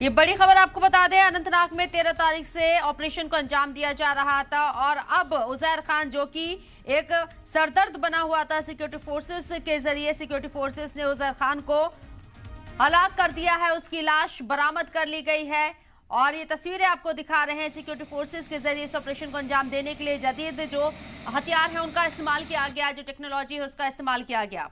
ये बड़ी खबर आपको बता दें, अनंतनाग में 13 तारीख से ऑपरेशन को अंजाम दिया जा रहा था और अब उजैर खान जो कि एक सरदर्द बना हुआ था सिक्योरिटी फोर्सेस के जरिए, सिक्योरिटी फोर्सेस ने उजैर खान को हलाक कर दिया है। उसकी लाश बरामद कर ली गई है और ये तस्वीरें आपको दिखा रहे हैं। सिक्योरिटी फोर्सेस के जरिए इस ऑपरेशन को अंजाम देने के लिए जदीद जो हथियार है उनका इस्तेमाल किया गया, जो टेक्नोलॉजी है उसका इस्तेमाल किया गया।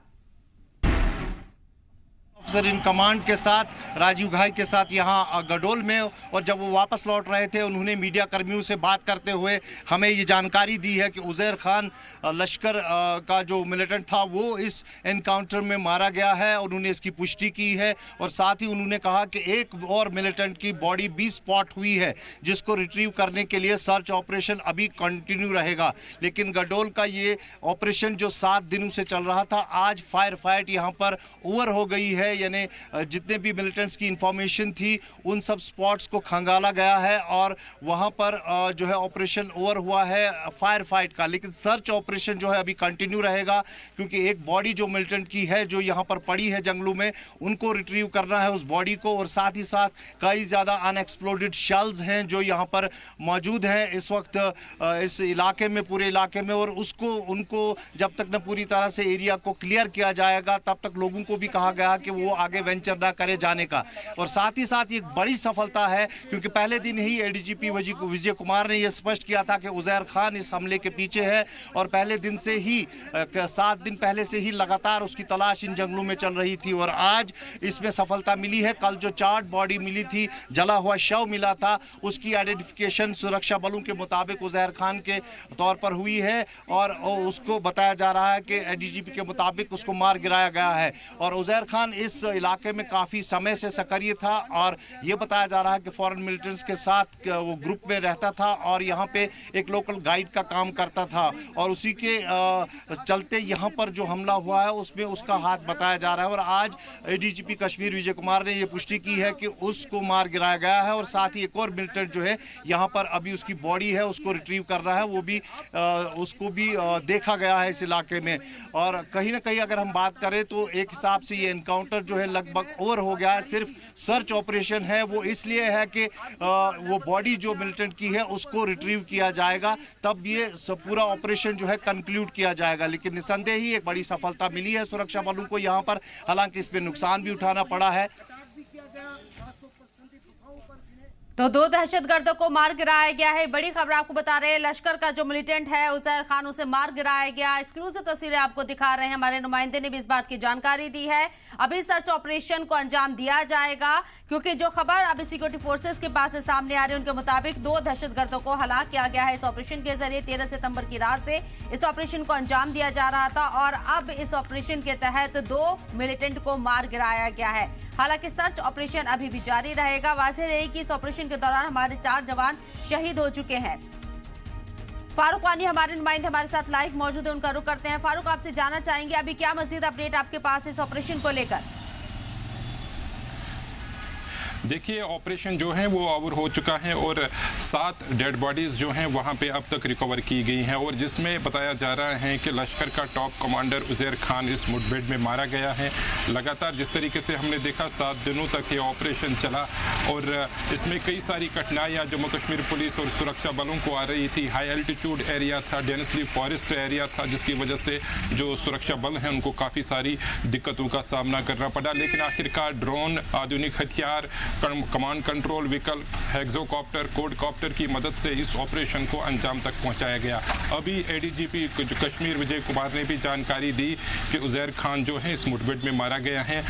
अफसर इन कमांड के साथ राजीव घाई के साथ यहाँ गडोल में, और जब वो वापस लौट रहे थे उन्होंने मीडिया कर्मियों से बात करते हुए हमें ये जानकारी दी है कि उजैर खान लश्कर का जो मिलिटेंट था वो इस एनकाउंटर में मारा गया है। उन्होंने इसकी पुष्टि की है और साथ ही उन्होंने कहा कि एक और मिलिटेंट की बॉडी भी स्पॉट हुई है जिसको रिट्रीव करने के लिए सर्च ऑपरेशन अभी कंटिन्यू रहेगा। लेकिन गडोल का ये ऑपरेशन जो 7 दिनों से चल रहा था, आज फायर फाइट यहाँ पर ओवर हो गई है, यानी जितने भी मिलिटेंट्स की इंफॉर्मेशन थी उन सब स्पॉट्स को खंगाला गया है और वहां पर जो है ऑपरेशन ओवर हुआ है फायर फाइट का। लेकिन सर्च ऑपरेशन जो है अभी कंटिन्यू रहेगा क्योंकि एक बॉडी जो मिलिटेंट की है जो यहां पर पड़ी है जंगलों में, उनको रिट्रीव करना है उस बॉडी को, और साथ ही साथ कई ज़्यादा अनएक्सप्लोडेड शेल्स हैं जो यहाँ पर मौजूद हैं इस वक्त इस इलाके में, पूरे इलाके में, और उनको जब तक न पूरी तरह से एरिया को क्लियर किया जाएगा तब तक लोगों को भी कहा गया कि वो आगे वेंचर ना करे जाने का। और साथ ही साथ ये बड़ी सफलता है क्योंकि पहले दिन ही एडीजीपी विजय कुमार ने यह स्पष्ट किया था कि उजैर खान इस हमले के पीछे है और पहले दिन से ही 7 दिन पहले से ही लगातार उसकी तलाश इन जंगलों में चल रही थी और आज इसमें सफलता मिली है। कल जो चार्ट बॉडी मिली थी, जला हुआ शव मिला था, उसकी आइडेंटिफिकेशन सुरक्षा बलों के मुताबिक उजैर खान के तौर पर हुई है और उसको बताया जा रहा है कि एडीजीपी के मुताबिक उसको मार गिराया गया है। और उजैर खान इस इलाके में काफ़ी समय से सक्रिय था और ये बताया जा रहा है कि फॉरेन मिलिटेंट्स के साथ वो ग्रुप में रहता था और यहाँ पे एक लोकल गाइड का काम करता था और उसी के चलते यहाँ पर जो हमला हुआ है उसमें उसका हाथ बताया जा रहा है। और आज एडीजीपी कश्मीर विजय कुमार ने ये पुष्टि की है कि उसको मार गिराया गया है और साथ ही एक और मिलिटेंट जो है यहाँ पर अभी उसकी बॉडी है उसको रिट्रीव कर रहा है, वो भी उसको भी देखा गया है इस इलाके में। और कहीं ना कहीं अगर हम बात करें तो एक हिसाब से ये एनकाउंटर जो है लगभग ओवर हो गया है। सिर्फ सर्च ऑपरेशन है वो इसलिए है कि वो बॉडी जो मिलिटेंट की है उसको रिट्रीव किया जाएगा, तब ये पूरा ऑपरेशन जो है कंक्लूड किया जाएगा। लेकिन निसंदेह ही एक बड़ी सफलता मिली है सुरक्षा बलों को यहाँ पर, हालांकि इस पर नुकसान भी उठाना पड़ा है। तो 2 दहशतगर्दों को मार गिराया गया है। बड़ी खबर आपको बता रहे हैं, लश्कर का जो मिलिटेंट है उजैर खान, उसे मार गिराया गया। एक्सक्लूसिव तस्वीरें आपको दिखा रहे हैं, हमारे नुमाइंदे ने भी इस बात की जानकारी दी है। अभी सर्च ऑपरेशन को अंजाम दिया जाएगा क्योंकि जो खबर अभी सिक्योरिटी फोर्सेस के पास से सामने आ रही है उनके मुताबिक 2 दहशतगर्दों को हलाक किया गया है इस ऑपरेशन के जरिए। 13 सितंबर की रात से इस ऑपरेशन को अंजाम दिया जा रहा था और अब इस ऑपरेशन के तहत 2 मिलिटेंट को मार गिराया गया है। हालांकि सर्च ऑपरेशन अभी भी जारी रहेगा। वाज़ेह रही कि इस ऑपरेशन के दौरान हमारे 4 जवान शहीद हो चुके हैं। फारूक वानी हमारे नुमाइंदे हमारे साथ लाइव मौजूद है, उनका रुख करते हैं। फारूक, आपसे जानना चाहेंगे अभी क्या मजीद अपडेट आपके पास इस ऑपरेशन को लेकर? देखिए, ऑपरेशन जो है वो ओवर हो चुका है और 7 डेड बॉडीज़ जो हैं वहाँ पे अब तक रिकवर की गई हैं और जिसमें बताया जा रहा है कि लश्कर का टॉप कमांडर उजैर खान इस मुठभेड़ में मारा गया है। लगातार जिस तरीके से हमने देखा 7 दिनों तक ये ऑपरेशन चला और इसमें कई सारी कठिनाइयाँ जम्मू कश्मीर पुलिस और सुरक्षा बलों को आ रही थी। हाई एल्टीट्यूड एरिया था, डेंसली फॉरेस्ट एरिया था, जिसकी वजह से जो सुरक्षा बल हैं उनको काफ़ी सारी दिक्कतों का सामना करना पड़ा। लेकिन आखिरकार ड्रोन, आधुनिक हथियार, कमांड कंट्रोल व्हीकल, हेक्सोकॉप्टर, कोडकॉप्टर की मदद से इस ऑपरेशन को अंजाम तक पहुंचाया गया। अभी एडीजीपी कश्मीर विजय कुमार ने भी जानकारी दी कि उजैर खान जो है इस मुठभेड़ में मारा गया है।